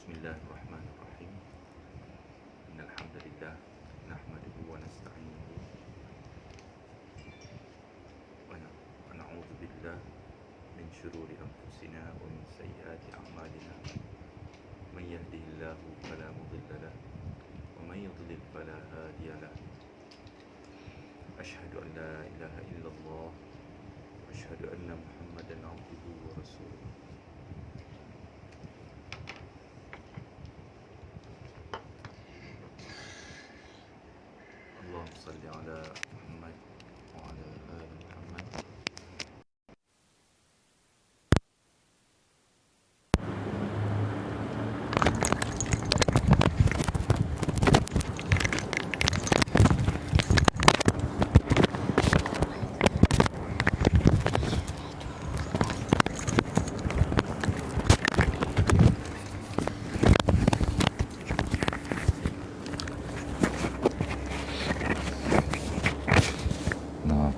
Bismillahirrahmanirrahim. Innal hamdalillah nahmaduhu wa nasta'inuhu wa na'udzu billah min shururi anfusina wa min sayyiati a'malina. Man yahdihillahu fala mudilla lahu wa man yudlil fala hadiya lahu. Asyhadu an la ilaha illallah wa asyhadu anna Muhammadan 'abduhu wa rasuluh. Allahumma salli ala Muhammad wa ala ali Muhammad.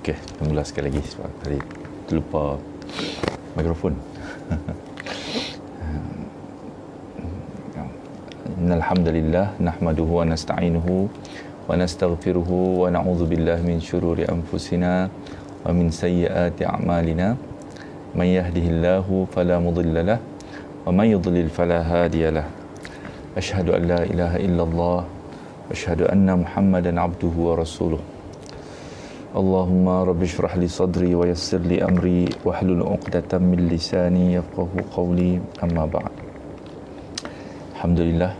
Okey, tunggulah sekali lagi sebab tadi terlupa mikrofon. Innal hamdalillah nahmaduhu wa nasta'inuhu wa nastaghfiruhu wa na'udzu billahi min syururi anfusina wa min sayyiati a'malina. Man yahdihillahu fala mudilla lahu wa man yudlil fala hadiya lahu. Asyhadu an la ilaha illallah wa asyhadu anna Muhammadan 'abduhu wa rasuluh. Allahumma rabbi shrah li sadri wa yassir li amri wahlul 'uqdatam min lisani yafqahu qawli, amma ba'd. Alhamdulillah,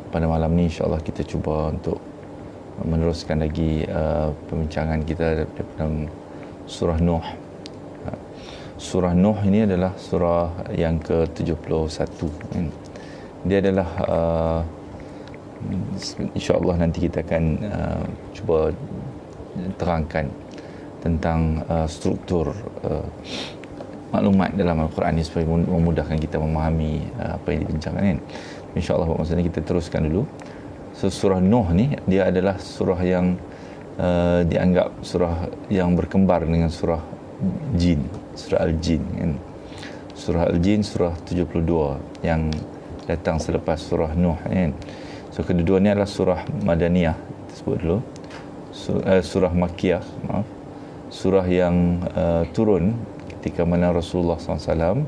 pada malam ni insya-Allah kita cuba untuk meneruskan lagi pembincangan kita dalam surah Nuh. Surah Nuh ini adalah surah yang ke-71 kan. Dia adalah insya-Allah nanti kita akan cuba terangkan tentang struktur maklumat dalam Al-Quran ini supaya memudahkan kita memahami apa yang dibincangkan kan. Insya-Allah masa ni kita teruskan dulu. So, surah Nuh ni dia adalah surah yang dianggap surah yang berkembar dengan surah Jin, surah Al-Jin kan. Surah Al-Jin surah 72 yang datang selepas surah Nuh kan. So kedua ni adalah surah Madaniyah, kita sebut dulu. Surah Makkiyah, maaf. Surah yang turun ketika mana Rasulullah SAW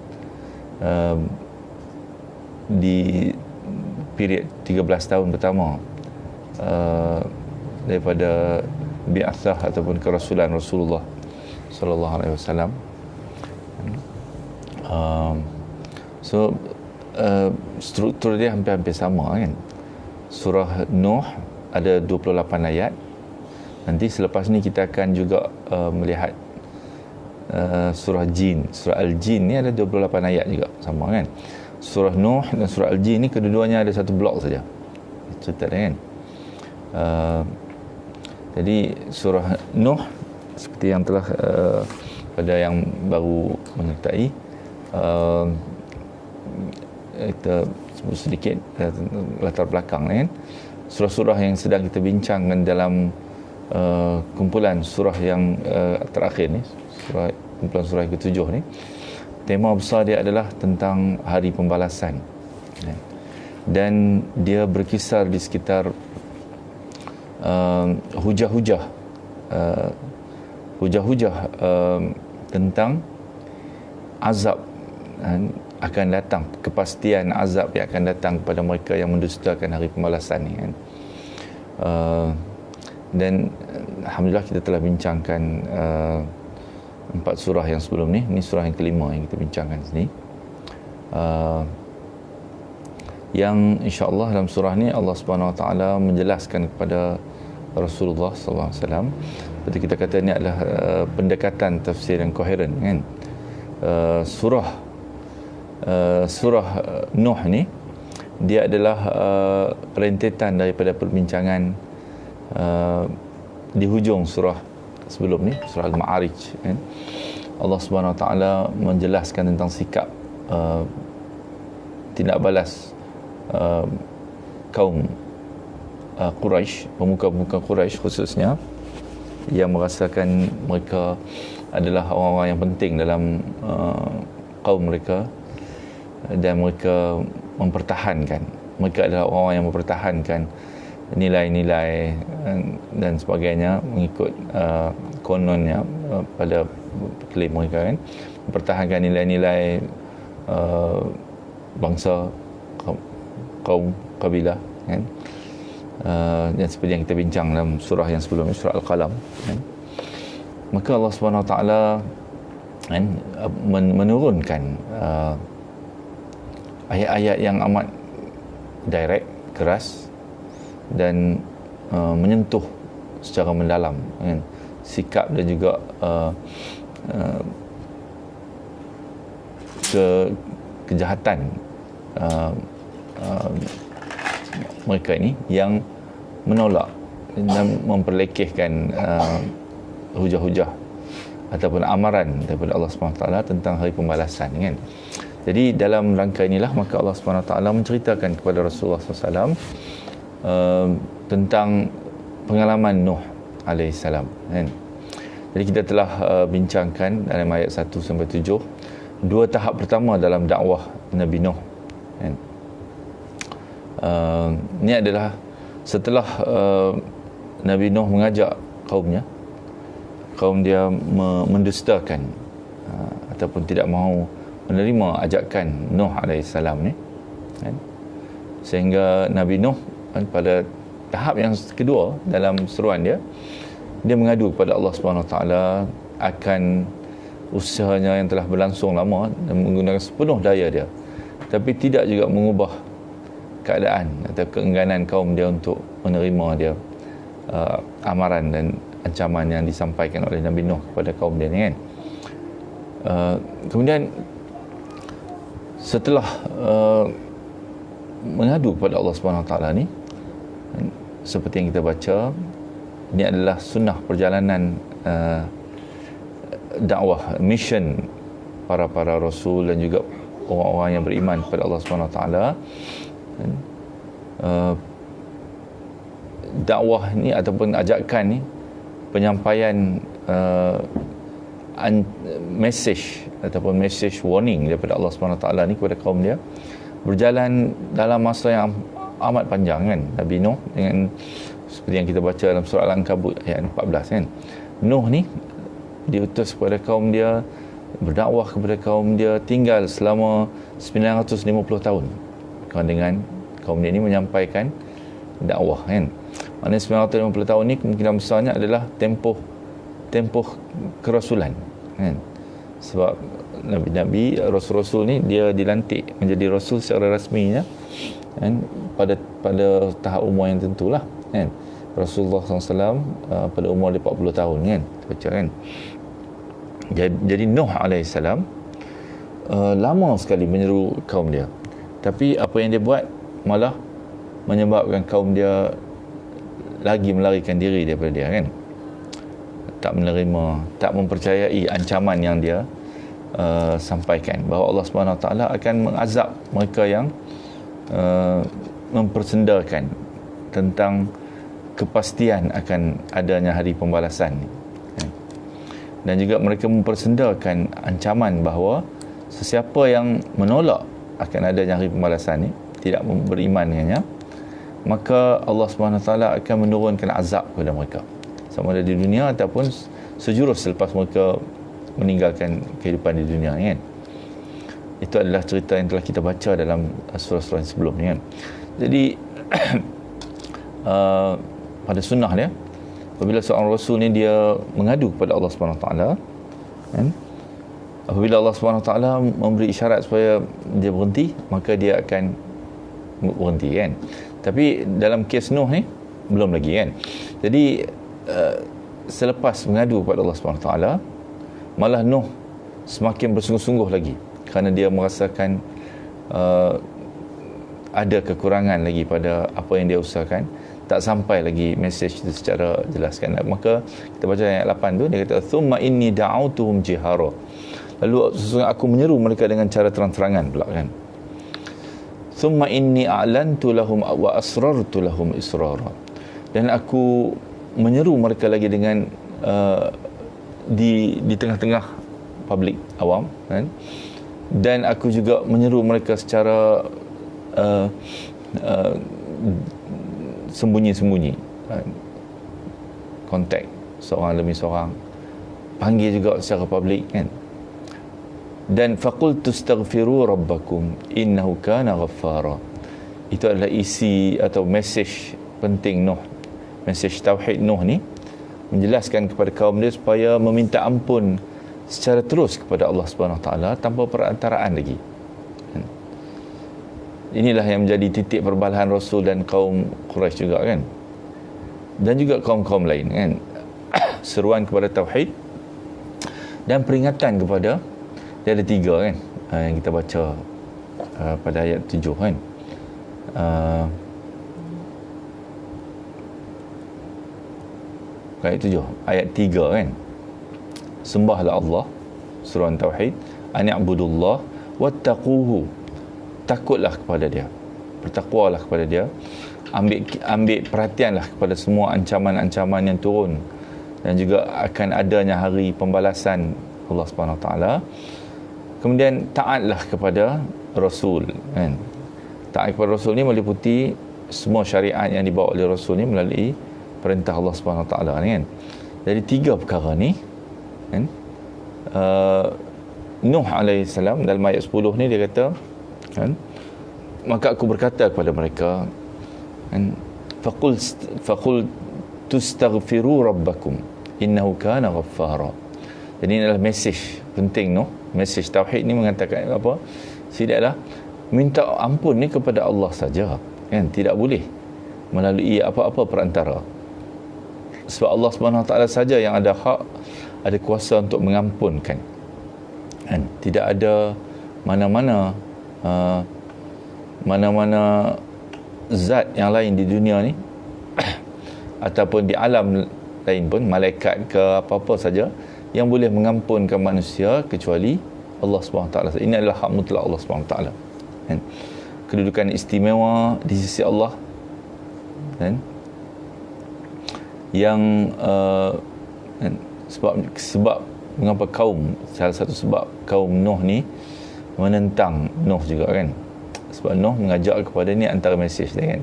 di period 13 tahun pertama daripada bi'athah ataupun kerasulan Rasulullah sallallahu alaihi wasallam. Struktur dia hampir-hampir sama kan. Surah Nuh ada 28 ayat. Nanti selepas ni kita akan juga melihat surah Jin. Surah Al-Jin ni ada 28 ayat juga, sama kan. Surah Nuh dan surah Al-Jin ni kedua-duanya ada satu blok saja cerita dia kan. Jadi surah Nuh seperti yang telah pada yang baru menyertai kita sebut sedikit latar belakang kan. Surah-surah yang sedang kita bincangkan dalam kumpulan surah yang terakhir ni, kumpulan surah yang ke-7 ni, tema besar dia adalah tentang hari pembalasan dan dia berkisar di sekitar hujah-hujah tentang azab akan datang, kepastian azab yang akan datang kepada mereka yang mendustakan hari pembalasan ni kan. Dan alhamdulillah kita telah bincangkan 4 surah yang sebelum ni. Ini surah yang kelima yang kita bincangkan sini. Yang insya-Allah dalam surah ni Allah Subhanahu Wa Taala menjelaskan kepada Rasulullah sallallahu alaihi wasallam, seperti kita kata ni adalah pendekatan tafsir yang koheren kan. Surah Nuh ni dia adalah rentetan daripada perbincangan di hujung surah sebelum ni, surah Al-Ma'arij kan. Allah Subhanahu Wa Taala menjelaskan tentang sikap tindak balas kaum Quraisy, pemuka-pemuka Quraisy khususnya, yang merasakan mereka adalah orang-orang yang penting dalam kaum mereka, dan mereka mempertahankan. Mereka adalah orang yang mempertahankan nilai-nilai dan sebagainya mengikut kononnya pada klaim mereka kan, mempertahankan nilai-nilai bangsa, kaum, kabilah kan. Dan seperti yang kita bincang dalam surah yang sebelumnya, surah Al-Qalam kan? Maka Allah Subhanahu Wa Taala kan menurunkan ayat-ayat yang amat direct, keras dan menyentuh secara mendalam kan? Sikap dan juga kejahatan mereka ini yang menolak dan memperlekehkan hujah-hujah ataupun amaran daripada Allah SWT tentang hari pembalasan kan. Jadi dalam rangka inilah maka Allah SWT menceritakan kepada Rasulullah SAW tentang pengalaman Nuh alaihissalam kan. Jadi kita telah bincangkan dalam ayat 1 sampai 7 dua tahap pertama dalam dakwah Nabi Nuh kan. Ini adalah setelah Nabi Nuh mengajak kaum dia mendustakan ataupun tidak mahu menerima ajakan Nuh alaihissalam ni kan? Sehingga Nabi Nuh kan, pada tahap yang kedua dalam seruan dia mengadu kepada Allah Subhanahu Wa Taala akan usahanya yang telah berlangsung lama dan menggunakan sepenuh daya dia, tapi tidak juga mengubah keadaan atau keengganan kaum dia untuk menerima dia amaran dan ancaman yang disampaikan oleh Nabi Nuh kepada kaum dia ni kan. Kemudian setelah mengadu kepada Allah Subhanahu Wa Taala ni, seperti yang kita baca, ini adalah sunnah perjalanan dakwah, mission para rasul dan juga orang-orang yang beriman kepada Allah Subhanahu Wa Taala. Dakwah ni ataupun ajakan ni, penyampaian message ataupun message warning daripada Allah Subhanahu Wa Taala ni kepada kaum dia berjalan dalam masa yang amat panjang kan. Nabi Nuh dengan seperti yang kita baca dalam surah Al-Ankabut ayat 14 kan, Nuh ni diutus kepada kaum dia, berdakwah kepada kaum dia, tinggal selama 950 tahun dengan kaum dia ni menyampaikan dakwah kan. Maknanya 950 tahun ni kemungkinan besarnya adalah tempoh kerasulan kan. Sebab Nabi-Nabi, Rasul-Rasul ni dia dilantik menjadi Rasul secara rasminya kan, pada tahap umur yang tentulah kan. Rasulullah SAW pada umur 40 tahun kan, baca kan. Jadi Nuh alaihissalam lama sekali menyeru kaum dia, tapi apa yang dia buat malah menyebabkan kaum dia lagi melarikan diri daripada dia kan. Tak menerima, tak mempercayai ancaman yang dia sampaikan, bahawa Allah Subhanahu Wa Taala akan mengazab mereka yang mempersendakan tentang kepastian akan adanya hari pembalasan ni. Dan juga mereka mempersendakan ancaman bahawa sesiapa yang menolak akan adanya hari pembalasan ni, tidak beriman dengannya, maka Allah Subhanahu Wa Taala akan menurunkan azab kepada mereka, sama ada di dunia ataupun sejurus selepas mereka meninggalkan kehidupan di dunia ni kan. Itu adalah cerita yang telah kita baca dalam surah-surah yang sebelum ni kan. Jadi pada sunnah dia, apabila seorang rasul ni dia mengadu kepada Allah Subhanahu Wa Taala kan, apabila Allah Subhanahu Wa Taala memberi isyarat supaya dia berhenti, maka dia akan berhenti kan. Tapi dalam kes Nuh ni belum lagi kan. Jadi selepas mengadu kepada Allah Subhanahu Wa Taala, malah Nuh semakin bersungguh-sungguh lagi kerana dia merasakan ada kekurangan lagi pada apa yang dia usahakan, tak sampai lagi mesej itu secara jelas kan. Maka kita baca ayat 8 tu, dia kata thumma inni da'autuhum jihara, lalu sesungguhnya aku menyeru mereka dengan cara terang-terangan pula kan. Thumma inni a'lantu lahum wa asrartu lahum israra, dan aku menyeru mereka lagi dengan di tengah-tengah publik awam kan, dan aku juga menyeru mereka secara sembunyi-sembunyi, kontak seorang demi seorang, panggil juga secara publik kan. Dan faqultu astaghfiru rabbakum innahu kana ghaffara. Itu adalah isi atau mesej penting Nuh, mesej tauhid Nuh ni, menjelaskan kepada kaum dia supaya meminta ampun secara terus kepada Allah Subhanahu Wa Taala tanpa perantaraan lagi. Inilah yang menjadi titik perbalahan Rasul dan kaum Quraisy juga kan, dan juga kaum-kaum lain kan. Seruan kepada tauhid dan peringatan kepada, dia ada 3 kan, yang kita baca pada ayat 7 kan. Ayat 7, ayat 3 kan, sembahlah Allah, seruan tauhid, ani'budullah wattaquhu, takutlah kepada dia, bertakwalah kepada dia, ambil perhatianlah kepada semua ancaman-ancaman yang turun, dan juga akan adanya hari pembalasan Allah Subhanahu Wa Taala. Kemudian taatlah kepada Rasul kan. Taat kepada Rasul ni meliputi semua syariat yang dibawa oleh Rasul ni melalui perintah Allah Subhanahu Wa Taala ni kan. Jadi 3 perkara ni kan. Nuh alaihissalam dalam ayat 10 ni dia kata kan, maka aku berkata kepada mereka kan, faqul tustaghfiru rabbakum innahu kana ghaffara. Jadi ini adalah mesej penting Nuh, mesej tauhid ni mengatakan apa? Tidaklah minta ampun ni kepada Allah saja kan, tidak boleh melalui apa-apa perantara. Sebab Allah Subhanahu Wa Taala saja yang ada hak, ada kuasa untuk mengampunkan kan. Tidak ada mana-mana zat yang lain di dunia ni ataupun di alam lain pun, malaikat ke apa-apa saja, yang boleh mengampunkan manusia kecuali Allah SWT. Ini adalah hak mutlak Allah SWT kan? Kedudukan istimewa di sisi Allah kan? Yang kan? Sebab mengapa salah satu sebab kaum Nuh ni menentang Nuh juga kan, sebab Nuh mengajak kepada ni antara mesej dia kan,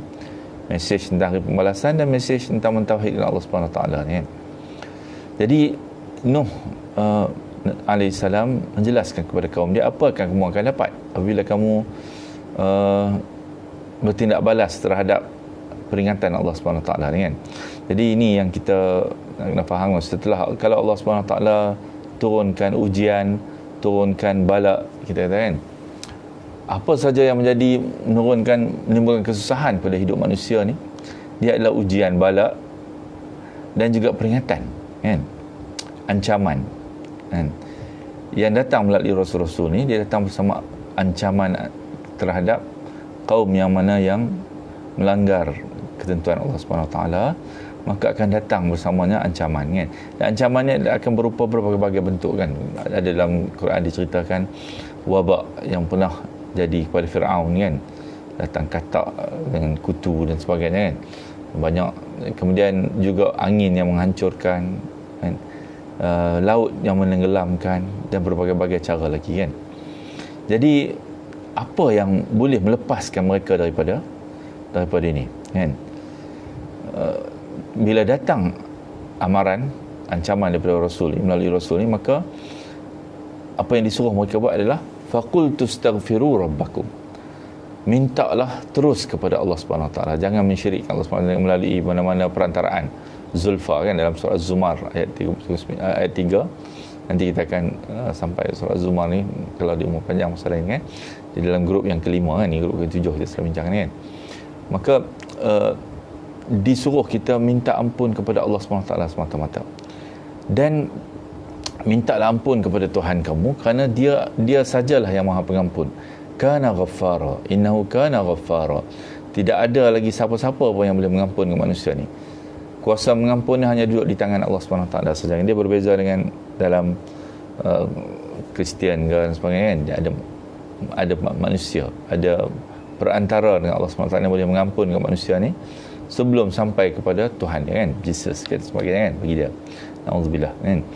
mesej tentang pembalasan dan mesej tentang mentauhidkan Allah Subhanahu Wa Taala ni kan. Jadi Nuh alaihissalam menjelaskan kepada kaum dia apa akan kamu akan dapat apabila kamu bertindak balas terhadap peringatan Allah Subhanahu Wa Taala ni kan. Jadi ini yang kita nak faham, setelah kalau Allah Subhanahu Wa Taala turunkan ujian, turunkan bala, kita kata kan, apa saja yang menimbulkan kesusahan pada hidup manusia ni, dia adalah ujian, bala dan juga peringatan kan, ancaman kan. Yang datang melalui Rasul-Rasul ni, dia datang bersama ancaman terhadap kaum yang mana yang melanggar ketentuan Allah Subhanahu Wa Taala, maka akan datang bersamanya ancaman kan. Dan ancamannya akan berupa berbagai-bagai bentuk kan. Ada dalam Quran diceritakan wabak yang pernah jadi kepada Fir'aun kan, datang katak dengan kutu dan sebagainya kan, banyak. Kemudian juga angin yang menghancurkan kan, laut yang menenggelamkan, dan berbagai-bagai cara lagi kan. Jadi apa yang boleh melepaskan mereka daripada ini kan? Bila datang amaran, ancaman daripada Rasul ni, melalui Rasul ni, maka apa yang disuruh mereka buat adalah faqul tustaghfiru rabbakum, mintalah terus kepada Allah Subhanahu Wa Taala, jangan mensyirikkan Allah Subhanahu Wa Taala melalui mana-mana perantaraan. Zulfa kan, dalam surah Az-Zumar ayat 3. Nanti kita akan sampai surah Az-Zumar ni kalau diumur panjang masalah ini kan. Di dalam grup yang kelima kan, ni grup ke-7 kita sedang bincang ni kan. Maka disuruh kita minta ampun kepada Allah SWT semata-mata, dan mintalah ampun kepada Tuhan kamu, kerana dia sajalah yang Maha Pengampun. Kana ghaffara, innahu kana ghaffara. Tidak ada lagi siapa-siapa pun yang boleh mengampunkan manusia ni. Kuasa mengampun hanya duduk di tangan Allah SWT saja. Dia berbeza dengan dalam Kristian dan sebagainya kan. Ada manusia, ada perantara dengan Allah SWT yang boleh mengampunkan manusia ni sebelum sampai kepada Tuhan dia kan, Jesus dan sebagainya kan, bagi dia. Na'udzubillah kan.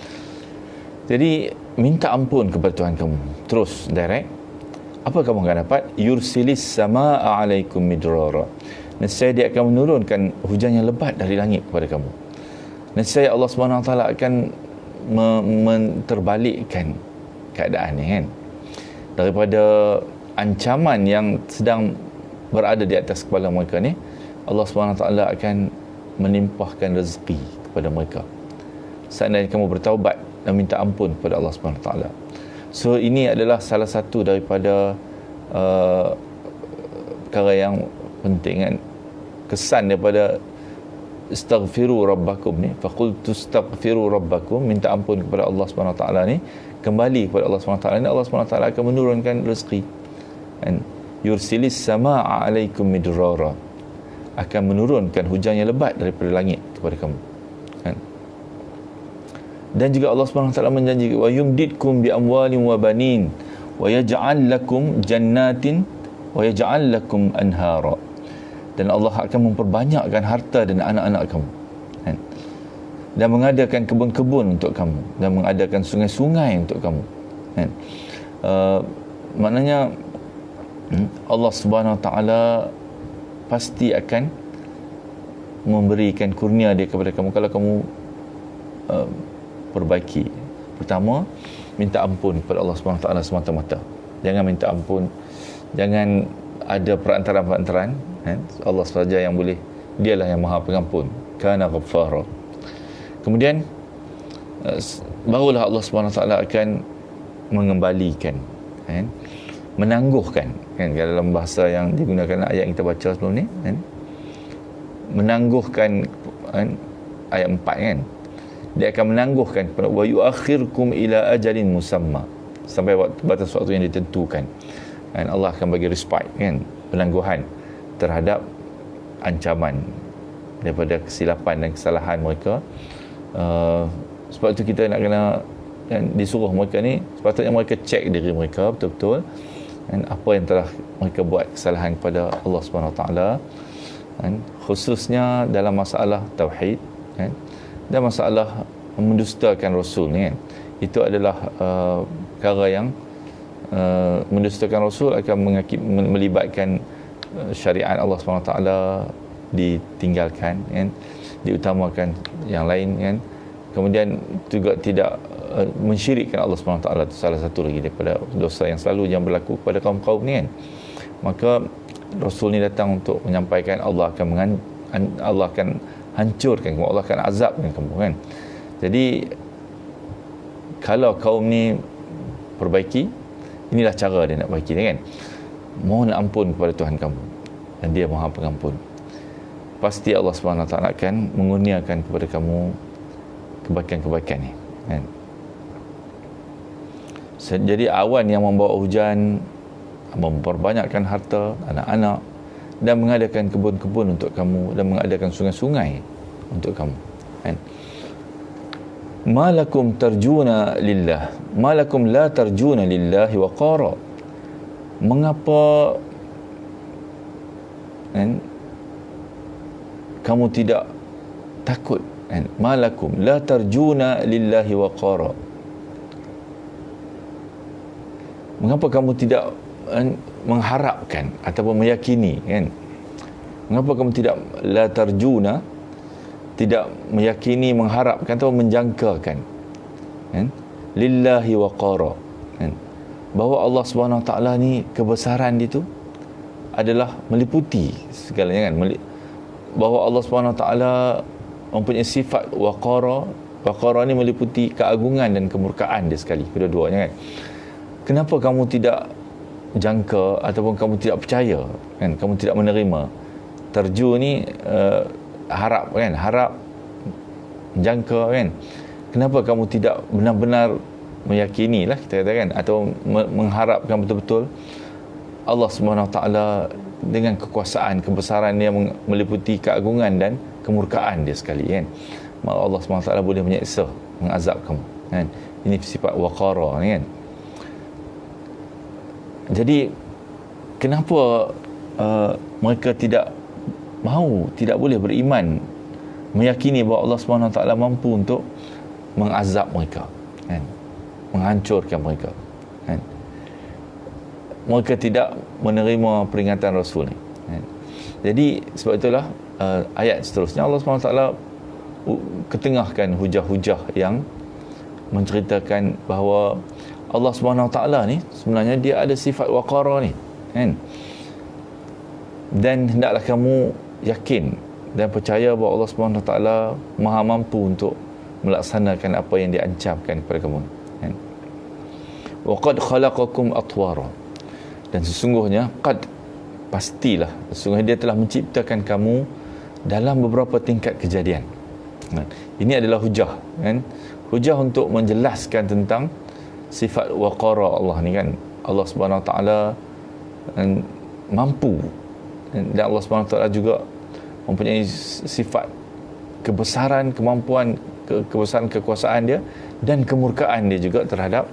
Jadi minta ampun kepada Tuhan kamu terus, direct Apa kamu akan dapat? Yursilis samaa'a 'alaikum midrara. Nescaya dia akan menurunkan hujan yang lebat dari langit kepada kamu. Nescaya Allah SWT akan menterbalikkan keadaan ni kan, daripada ancaman yang sedang berada di atas kepala mereka ni. Allah SWT akan menimpahkan rezeki kepada mereka seandainya kamu bertaubat dan minta ampun kepada Allah SWT. So ini adalah salah satu daripada perkara yang penting kan, kesan daripada istaghfiru rabbakum ni, faqultu astaghfiru rabbakum, minta ampun kepada Allah SWT ni, kembali kepada Allah SWT ni, Allah SWT akan menurunkan rezeki kan. Yursilis samaa'a 'alaikum midrara, akan menurunkan hujan yang lebat daripada langit kepada kamu kan. Dan juga Allah SWT menjanjikan, wa yumdidkum bi amwalin wa banin wa yaj'al lakum jannatin wa yaj'al lakum anhara, dan Allah akan memperbanyakkan harta dan anak-anak kamu kan? Dan mengadakan kebun-kebun untuk kamu, dan mengadakan sungai-sungai untuk kamu kan? Maknanya Allah Subhanahu Wa Taala pasti akan memberikan kurnia dia kepada kamu kalau kamu perbaiki. Pertama, minta ampun kepada Allah Subhanahu Wa Taala semata-mata. Jangan minta ampun, jangan ada perantaran-perantaran kan? Allah sahaja yang boleh, dialah yang Maha Pengampun, kana ghaffara. Kemudian barulah Allah Subhanahu Wa Taala akan mengembalikan kan? Menangguhkan kan, dalam bahasa yang digunakan ayat yang kita baca sebelum ni kan? Menangguhkan kan? Ayat 4 kan, dia akan menangguhkan wa yuakhirkum ila ajalin musamma, sampai batas waktu yang ditentukan kan. Allah akan bagi respite kan, penangguhan terhadap ancaman daripada kesilapan dan kesalahan mereka. Sebab itu kita nak kena kan, disuruh mereka ni, sepatutnya mereka cek diri mereka betul-betul kan, apa yang telah mereka buat kesalahan kepada Allah Subhanahu Wa Taala kan, khususnya dalam masalah tauhid kan, dan masalah mendustakan Rasul ni kan. Itu adalah perkara yang mendustakan Rasul akan melibatkan syariat Allah SWT ditinggalkan kan, diutamakan yang lain kan. Kemudian juga tidak mensyirikkan Allah SWT. Itu salah satu lagi daripada dosa yang selalu yang berlaku kepada kaum-kaum ni kan. Maka Rasul ni datang untuk menyampaikan Allah akan hancurkan kamu, Allah akan azabkan kamu kan. Jadi kalau kaum ni perbaiki, inilah cara dia nak perbaiki kan. Mohon ampun kepada Tuhan kamu, dan dia Maha Pengampun. Pasti Allah SWT akan mengurniakan kepada kamu kebaikan-kebaikan ni kan. Jadi awan yang membawa hujan, memperbanyakkan harta, anak-anak, dan mengadakan kebun-kebun untuk kamu, dan mengadakan sungai-sungai untuk kamu kan. Malakum tarjuna lillah, malakum la tarjuna lillahi waqara. Mengapa kan kamu tidak takut kan? Malakum la tarjuna lillahi waqara. Mengapa kamu tidak mengharapkan ataupun meyakini kan? Mengapa kamu tidak la tarjuna, tidak meyakini, mengharapkan atau menjangkakan kan? Lillahi waqara kan? Bahawa Allah Subhanahu Wa Taala ni kebesaran dia tu adalah meliputi segalanya kan. Bahawa Allah Subhanahu Wa Taala mempunyai sifat waqara. Waqara ni meliputi keagungan dan kemurkaan dia sekali, kedua-duanya kan. Kenapa kamu tidak jangka ataupun kamu tidak percaya kan, kamu tidak menerima? Terju ni harap kan, harap, jangka kan. Kenapa kamu tidak benar-benar meyakini lah kita katakan, atau mengharapkan betul-betul Allah Subhanahu Wa Taala dengan kekuasaan, kebesaran dia meliputi keagungan dan kemurkaan dia sekali kan. Maka Allah Subhanahu Wa Taala boleh menyeksa, mengazab kamu kan. Ini sifat waqara kan. Jadi kenapa mereka tidak mahu, tidak boleh beriman, meyakini bahawa Allah Subhanahu Wa Taala mampu untuk mengazab mereka kan, menghancurkan mereka kan. mereka tidak menerima peringatan Rasul ni. Jadi sebab itulah ayat seterusnya Allah SWT ketengahkan hujah-hujah yang menceritakan bahawa Allah SWT ni sebenarnya dia ada sifat waqara ni, kan? Dan hendaklah kamu yakin dan percaya bahawa Allah SWT maha mampu untuk melaksanakan apa yang diancamkan kepada kamu, kan? Wa qad khalaqakum atwara, dan sesungguhnya qad, pastilah, sesungguhnya dia telah menciptakan kamu dalam beberapa tingkat kejadian. Ini adalah hujah, kan? Hujah untuk menjelaskan tentang sifat waqara Allah ni, kan? Allah Subhanahu Wa Taala mampu, dan Allah Subhanahu Wa Taala juga mempunyai sifat kebesaran, kemampuan, kebesaran kekuasaan dia, dan kemurkaan dia juga terhadap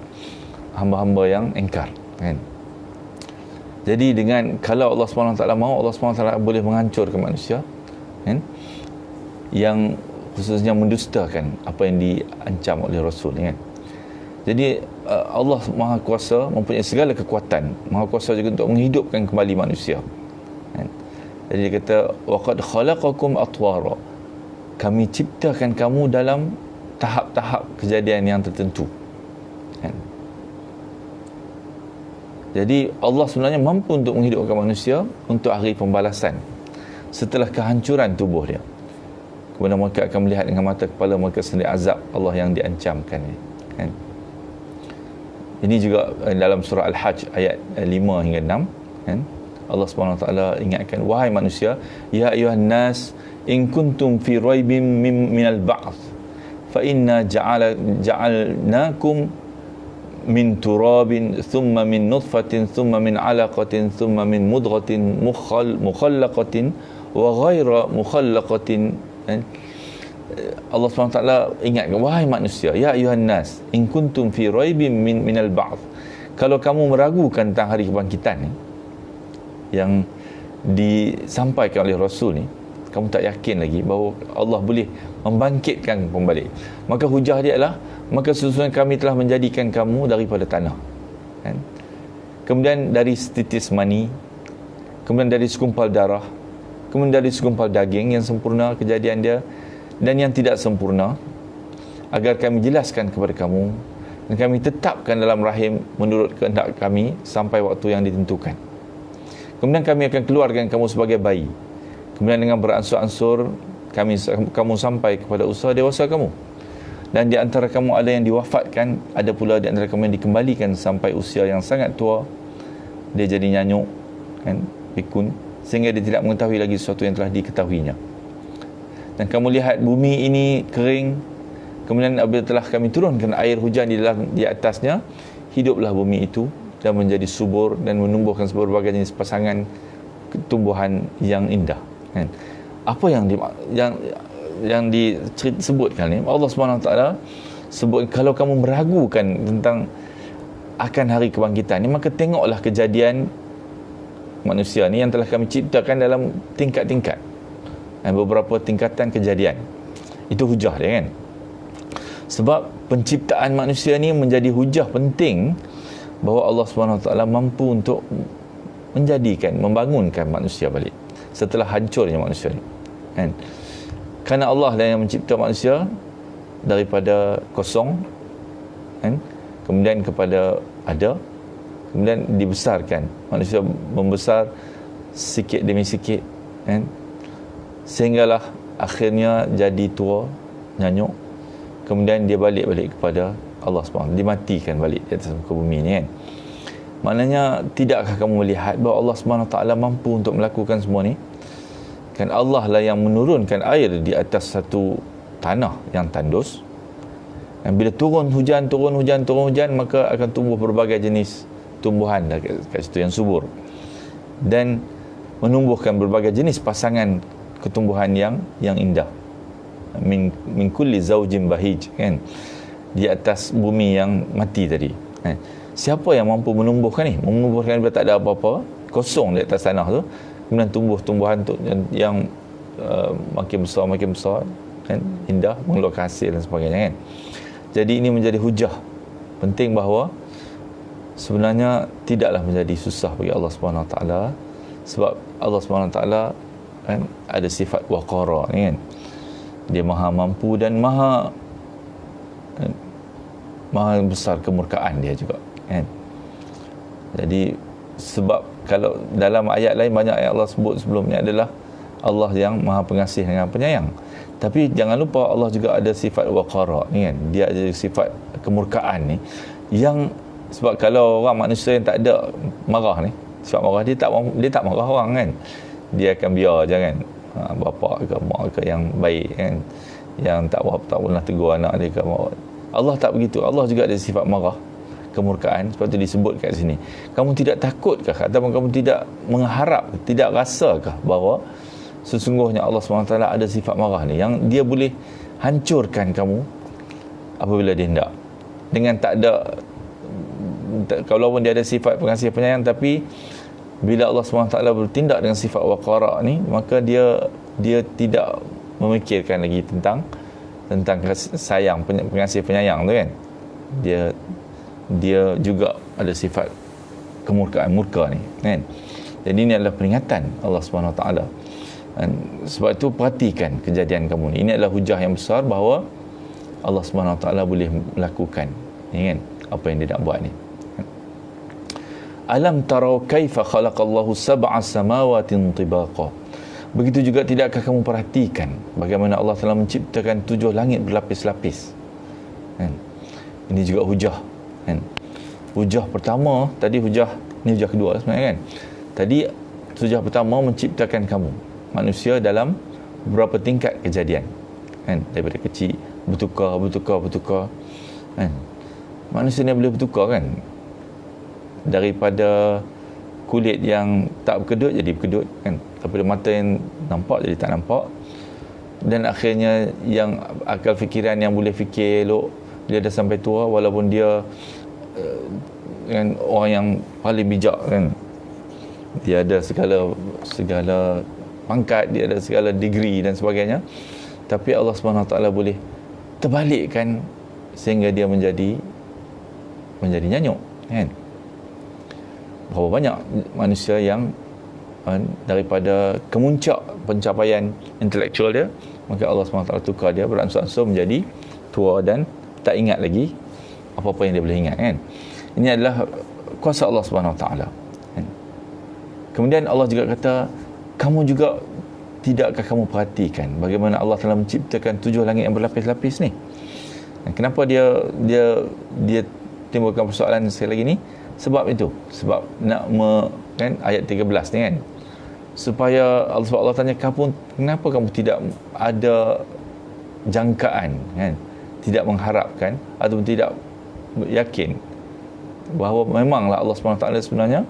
hamba-hamba yang engkar, kan? Jadi dengan, kalau Allah SWT mahu, Allah SWT boleh menghancurkan manusia, kan, yang khususnya mendustakan apa yang diancam oleh Rasul, kan. Jadi Allah Maha Kuasa, mempunyai segala kekuatan, Maha Kuasa juga untuk menghidupkan kembali manusia, kan. Jadi dia kata waqad khalaqakum atwara, kami ciptakan kamu dalam tahap-tahap kejadian yang tertentu, kan. Jadi Allah sebenarnya mampu untuk menghidupkan manusia untuk hari pembalasan setelah kehancuran tubuh dia. Kemudian mereka akan melihat dengan mata kepala mereka sendiri azab Allah yang diancamkan, kan? Ini juga dalam surah Al-Hajj ayat 5 hingga 6, kan? Allah SWT ingatkan, wahai manusia, ya ayuhan nas in kuntum fi raibin minal ba'th fa inna ja'alnakum min turabin thumma min nutfatin thumma min alaqatin thumma min mudghatin mukhallaqatin wa ghaira mukhallaqatin. Allah SWT ingatkan, wahai manusia, ya ayuhan nas in kuntum fi raibin minal ba'th, kalau kamu meragukan tentang hari kebangkitan ni yang disampaikan oleh Rasul ni, kamu tak yakin lagi bahawa Allah boleh membangkitkan kembali, maka hujah dia adalah, maka sesungguhnya kami telah menjadikan kamu daripada tanah, kan? Kemudian dari setitis mani, kemudian dari segumpal darah, kemudian dari segumpal daging yang sempurna kejadian dia dan yang tidak sempurna, agar kami jelaskan kepada kamu dan kami tetapkan dalam rahim menurut kehendak kami sampai waktu yang ditentukan. Kemudian kami akan keluarkan kamu sebagai bayi, kemudian dengan beransur-ansur kamu sampai kepada usaha dewasa kamu, dan di antara kamu ada yang diwafatkan, ada pula di antara kamu yang dikembalikan sampai usia yang sangat tua, dia jadi nyanyuk, kan, pikun, sehingga dia tidak mengetahui lagi sesuatu yang telah diketahuinya. Dan kamu lihat bumi ini kering, kemudian apabila telah kami turunkan air hujan di atasnya, hiduplah bumi itu dan menjadi subur dan menumbuhkan berbagai jenis pasangan tumbuhan yang indah, kan? Apa yang disebutkan ni, Allah SWT sebut, kalau kamu meragukan tentang akan hari kebangkitan ni, maka tengoklah kejadian manusia ni yang telah kami ciptakan dalam tingkat-tingkat, dan beberapa tingkatan kejadian. Itu hujah dia, kan? Sebab penciptaan manusia ni menjadi hujah penting bahawa Allah SWT mampu untuk membangunkan manusia balik setelah hancurnya manusia ni, kan? Kerana Allah lah yang mencipta manusia daripada kosong, kan? Kemudian kepada ada, kemudian dibesarkan. Manusia membesar sikit demi sikit, kan? Sehinggalah akhirnya jadi tua, nyanyuk, kemudian dia balik kepada Allah SWT, dimatikan balik di atas muka bumi ni, kan? Maknanya, tidakkah kamu melihat bahawa Allah SWT mampu untuk melakukan semua ni? Kan Allah lah yang menurunkan air di atas satu tanah yang tandus, dan bila turun hujan, maka akan tumbuh berbagai jenis tumbuhan kat situ yang subur, dan menumbuhkan berbagai jenis pasangan ketumbuhan yang indah, min kulli zaujin bahij, kan? Di atas bumi yang mati tadi, kan? Siapa yang mampu menumbuhkan ni? Menumbuhkan bila tak ada apa-apa, kosong di atas tanah tu, kemudian tumbuh tumbuhan tu yang makin besar, kan? Indah, mengeluarkan hasil dan sebagainya, kan? Jadi ini menjadi hujah penting bahawa sebenarnya tidaklah menjadi susah bagi Allah Subhanahu Wa Taala, sebab Allah Subhanahu Wa Taala kan ada sifat waqara ni kan, dia maha mampu dan maha besar kemurkaan dia juga kan. Jadi sebab kalau dalam ayat lain banyak ayat Allah sebut sebelum ni adalah Allah yang maha pengasih dengan penyayang, tapi jangan lupa Allah juga ada sifat waqara ni kan, dia ada sifat kemurkaan ni, yang sebab kalau orang manusia yang tak ada marah ni, sifat marah dia tak marah orang kan, dia akan biar je kan, bapa ke mak ke yang baik kan, yang tak pernah tegur anak dia ke. Allah tak begitu. Allah juga ada sifat marah, kemurkaan. Sebab itu disebut kat sini, kamu tidak takutkah ataupun kamu tidak mengharap, tidak rasakah bahawa sesungguhnya Allah SWT ada sifat marah ni, yang dia boleh hancurkan kamu apabila dia hendak, dengan tak ada, kalaupun dia ada sifat pengasih penyayang, tapi bila Allah SWT bertindak dengan sifat waqara ni, maka dia tidak memikirkan lagi tentang sayang, pengasih penyayang tu kan. Dia juga ada sifat kemurkaan, murka ni kan. Jadi ini adalah peringatan Allah SWT. Dan sebab itu perhatikan kejadian kamu ni. Ini adalah hujah yang besar bahawa Allah SWT boleh melakukan ni kan, apa yang dia nak buat ni. Alam tarau kaifa khalaqallahu sab'a samawatin tibaqa. Begitu juga tidakkah kamu perhatikan bagaimana Allah telah menciptakan 7 langit berlapis-lapis kan? Ini juga hujah kan. Hujah pertama tadi, ni hujah kedua sebenarnya kan. Tadi hujah pertama menciptakan kamu manusia dalam beberapa tingkat kejadian kan, daripada kecil bertukar kan. Manusia ni boleh bertukar kan, daripada kulit yang tak berkedut jadi berkedut kan, daripada mata yang nampak jadi tak nampak, dan akhirnya yang akal fikiran yang boleh fikir elok, dia dah sampai tua walaupun dia kan orang yang paling bijak kan, dia ada segala pangkat, dia ada segala degree dan sebagainya, tapi Allah SWT boleh terbalikkan sehingga dia menjadi nyanyuk kan. Berapa banyak manusia yang daripada kemuncak pencapaian intelektual dia, maka Allah SWT tukar dia beransur-ansur menjadi tua dan tak ingat lagi apa-apa yang dia boleh ingat kan. Ini adalah kuasa Allah SWT kan. Kemudian Allah juga kata, kamu juga tidakkah kamu perhatikan bagaimana Allah telah menciptakan 7 langit yang berlapis-lapis ni. Kenapa dia timbulkan persoalan sekali lagi ni? Sebab itu, sebab nak kan ayat 13 ni kan, supaya Allah tanya kamu, kenapa kamu tidak ada jangkaan kan, tidak mengharapkan ataupun tidak yakin bahawa memanglah Allah SWT sebenarnya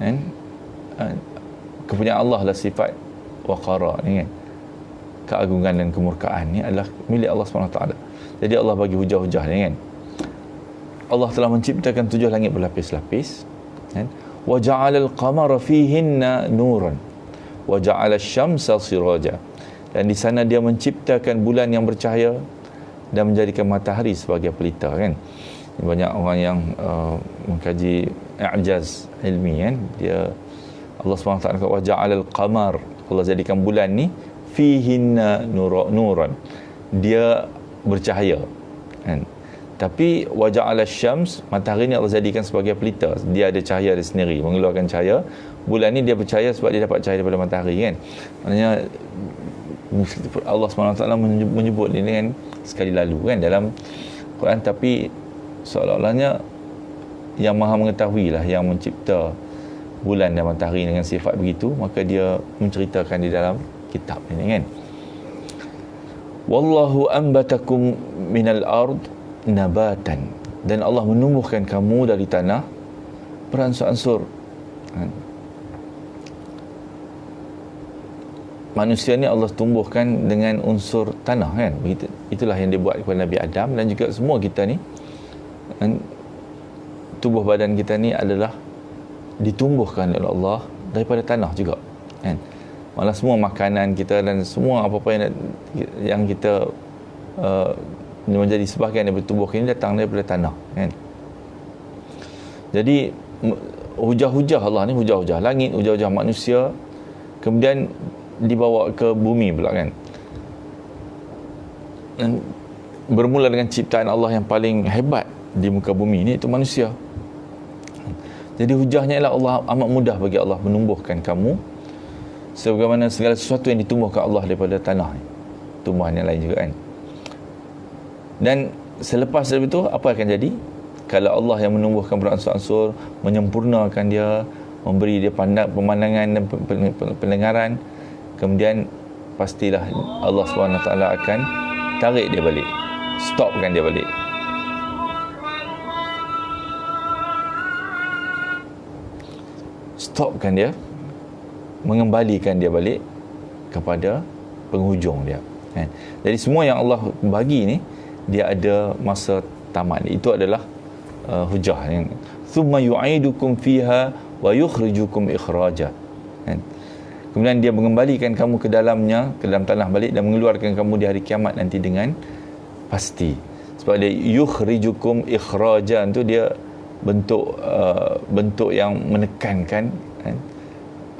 kan, kepunyaan Allah lah sifat waqara ni kan, keagungan dan kemurkaan ni adalah milik Allah SWT. Jadi Allah bagi hujah-hujah ni kan, Allah telah menciptakan 7 langit berlapis-lapis kan? Wa ja'alal qamara fihinna nuran wa ja'alal syamsa siraja. Dan di sana dia menciptakan bulan yang bercahaya dan menjadikan matahari sebagai pelita kan. Banyak orang yang mengkaji i'jaz ilmi kan, dia Allah SWT kata wa ja'alal qamar, Allah jadikan bulan ni fihinna nuran, dia bercahaya kan. Tapi waja'ala syams, matahari ni Allah jadikan sebagai pelita, dia ada cahaya dia sendiri, mengeluarkan cahaya. Bulan ni dia bercahaya sebab dia dapat cahaya daripada matahari kan. Maknanya Allah SWT menyebut ini kan sekali lalu kan dalam Quran, tapi seolah-olahnya yang maha mengetahui lah yang mencipta bulan dan matahari dengan sifat begitu, maka dia menceritakan di dalam kitab ini kan. Wallahu ambatakum minal ard nabatan, dan Allah menumbuhkan kamu dari tanah beransur-ansur. Manusia ni Allah tumbuhkan dengan unsur tanah kan. Itulah yang dibuat kepada Nabi Adam, dan juga semua kita ni kan, tubuh badan kita ni adalah ditumbuhkan oleh Allah daripada tanah juga kan. Malah semua makanan kita dan semua apa-apa yang kita menjadi sebahagian daripada tubuh ini datang daripada tanah kan. Jadi hujah-hujah Allah ni, hujah-hujah langit, hujah-hujah manusia, kemudian dibawa ke bumi pula kan. Dan bermula dengan ciptaan Allah yang paling hebat di muka bumi ni, itu manusia. Jadi hujahnya ialah Allah, amat mudah bagi Allah menumbuhkan kamu sebagaimana segala sesuatu yang ditumbuhkan Allah daripada tanah, tumbuhan yang lain juga kan. Dan selepas dari itu apa akan jadi? Kalau Allah yang menumbuhkan beransur-ansur, menyempurnakan dia, memberi dia pemandangan dan pendengaran, kemudian pastilah Allah SWT akan tarik dia balik, stopkan dia balik. Stopkan dia, mengembalikan dia balik kepada penghujung dia. Jadi semua yang Allah bagi ni, dia ada masa tamat. Itu adalah hujah yang thumma yu'idukum fiha wa yukhrijukum ikhraja. Kemudian dia mengembalikan kamu ke dalamnya, ke dalam tanah balik, dan mengeluarkan kamu di hari kiamat nanti dengan pasti. Sebab dia yukhrijukum ikhraja tu dia bentuk yang menekankan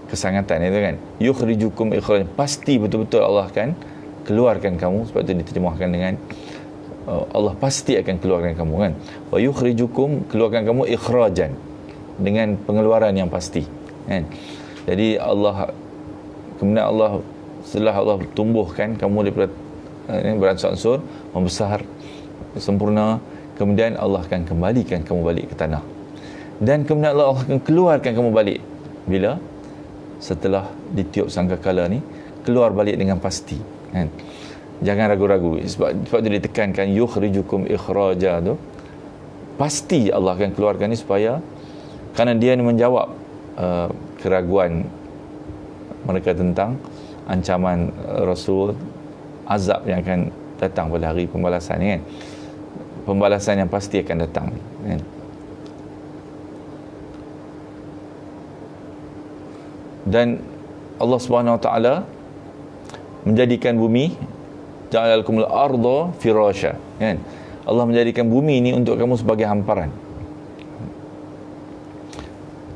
kesangatan itu kan. Yukhrijukum ikhraja, pasti betul-betul Allah akan keluarkan kamu. Sebab itu diterjemahkan dengan Allah pasti akan keluarkan kamu kan. Wa yukhrijukum, keluarkan kamu ikhrajan, dengan pengeluaran yang pasti kan. Jadi kemudian Allah, setelah Allah tumbuhkan kamu daripada beransur-ansur, membesar, sempurna, kemudian Allah akan kembalikan kamu balik ke tanah. Dan kemudian Allah akan keluarkan kamu balik bila? Setelah ditiup sangkakala ni, keluar balik dengan pasti kan. Jangan ragu-ragu. Sebab itu ditekankan yukhrijukum ikhraja tu, pasti Allah akan keluarkan ni, supaya kerana dia ni menjawab keraguan mereka tentang ancaman Rasul, azab yang akan datang pada hari pembalasan ni kan. Pembalasan yang pasti akan datang kan. Dan Allah Subhanahu Wa Taala menjadikan bumi, ja'alakumul arda firasha kan. Allah menjadikan bumi ini untuk kamu sebagai hamparan.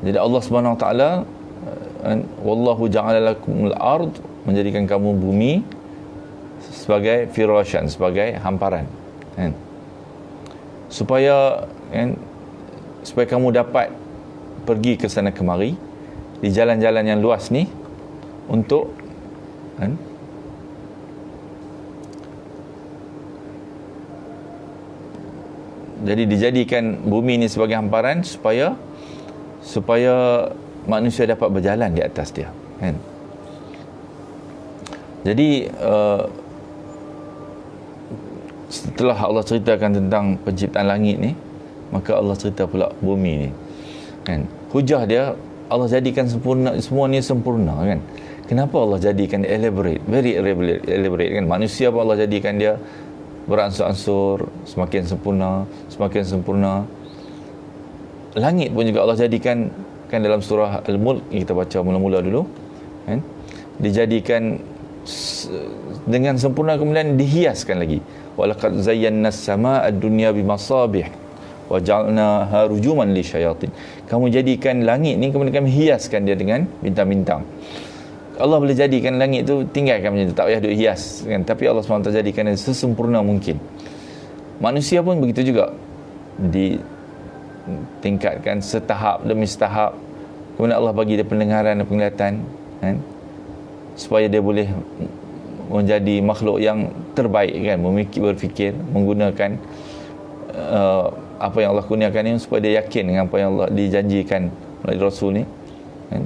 Jadi Allah Subhanahu Wa Taala, wallahu ja'ala lakumul ard, menjadikan kamu bumi sebagai firashan, sebagai hamparan kan. Supaya kamu dapat pergi ke sana kemari di jalan-jalan yang luas ni untuk kan, jadi dijadikan bumi ini sebagai hamparan supaya manusia dapat berjalan di atas dia kan. Jadi setelah Allah ceritakan tentang penciptaan langit ni, maka Allah cerita pula bumi ni kan. Hujah dia, Allah jadikan sempurna, semua ni sempurna kan. Kenapa Allah jadikan elaborate, very elaborate kan. Manusia pun Allah jadikan dia beransur-ansur, semakin sempurna. Langit pun juga Allah jadikan kan, dalam surah Al-Mulk kita baca mula-mula dulu kan, dijadikan dengan sempurna, kemudian dihiaskan lagi. Walaqad zayyana as-samaa'a ad-dunya bimasabih wa ja'alnaha rujuman lisyayatin. Kamu jadikan langit ni, kemudian kami hiaskan dia dengan bintang-bintang. Allah boleh jadikan langit tu, tinggalkan macam tu, tak payah duk hias kan. Tapi Allah SWT jadikan dia sesempurna mungkin. Manusia pun begitu juga, ditingkatkan setahap demi setahap. Kemudian Allah bagi dia pendengaran dan penglihatan kan, supaya dia boleh menjadi makhluk yang terbaik kan, berfikir, menggunakan apa yang Allah kurniakan ni, supaya dia yakin dengan apa yang Allah dijanjikan oleh Rasul ni kan.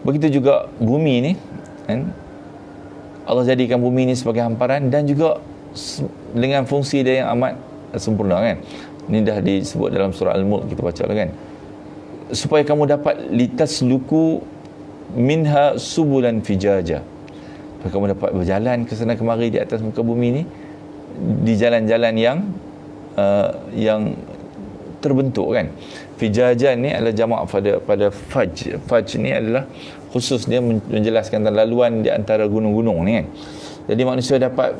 Begitu juga bumi ni kan, Allah jadikan bumi ni sebagai hamparan, dan juga dengan fungsi dia yang amat sempurna kan. Ini dah disebut dalam surah Al-Mulk, kita baca lah kan, supaya kamu dapat litasluku minha subulan fijaja, supaya kamu dapat berjalan ke sana kemari di atas muka bumi ni, di jalan-jalan yang terbentuk kan. Fijajan ni adalah jamak pada faj. Faj ni adalah khusus, dia menjelaskan tentang laluan di antara gunung-gunung ni kan. Jadi manusia dapat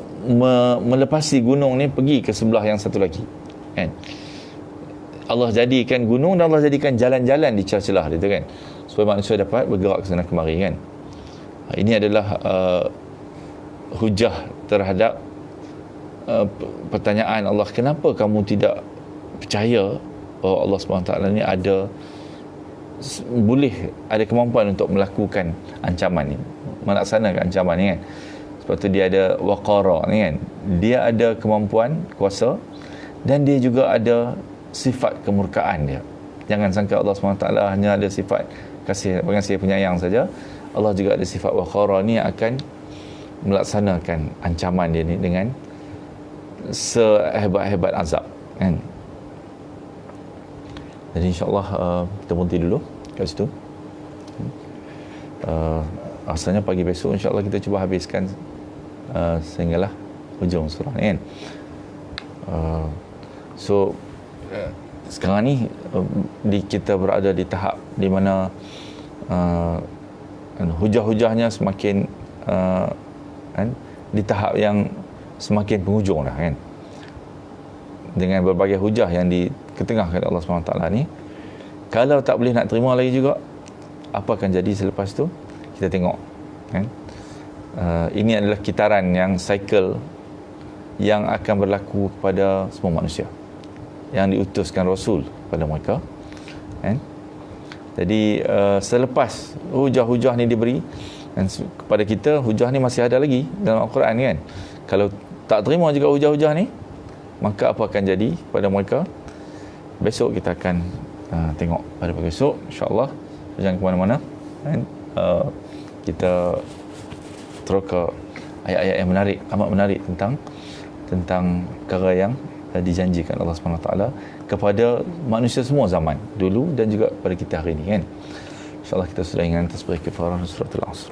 melepasi gunung ni, pergi ke sebelah yang satu lagi kan. Allah jadikan gunung dan Allah jadikan jalan-jalan di celah-celah dia tu kan, supaya manusia dapat bergerak ke sana kemari kan. Ini adalah hujah terhadap pertanyaan Allah, kenapa kamu tidak percaya bahawa Allah SWT ni boleh ada kemampuan untuk melakukan ancaman ni, melaksanakan ancaman ni kan. Sebab tu dia ada waqara ni kan, dia ada kemampuan kuasa dan dia juga ada sifat kemurkaan dia. Jangan sangka Allah SWT hanya ada sifat pengasih penyayang saja. Allah juga ada sifat waqara ni yang akan melaksanakan ancaman dia ni dengan sehebat-hebat azab kan. Jadi insyaAllah kita berhenti dulu kat situ. Asalnya pagi besok insyaAllah kita cuba habiskan sehinggalah hujung surah ni kan. Sekarang ni kita berada di tahap di mana hujah-hujahnya semakin di tahap yang semakin penghujung dah kan, dengan berbagai hujah yang diketengahkan Allah SWT ni. Kalau tak boleh nak terima lagi juga, apa akan jadi selepas tu kita tengok kan. Ini adalah kitaran yang cycle yang akan berlaku kepada semua manusia yang diutuskan Rasul pada mereka kan. Jadi selepas hujah-hujah ni diberi dan kepada kita, hujah ni masih ada lagi dalam Al-Quran kan. Kalau tak terima juga hujah-hujah ni, maka apa akan jadi pada mereka? Besok kita akan tengok pada pagi esok insya-Allah. Jangan ke mana-mana kan. Kita terus ke ayat-ayat yang menarik, amat menarik tentang perkara yang dijanjikan Allah SWT kepada manusia semua zaman dulu dan juga pada kita hari ini kan. InsyaAllah kita sudah ingat atas beri kifarah suratul Asr.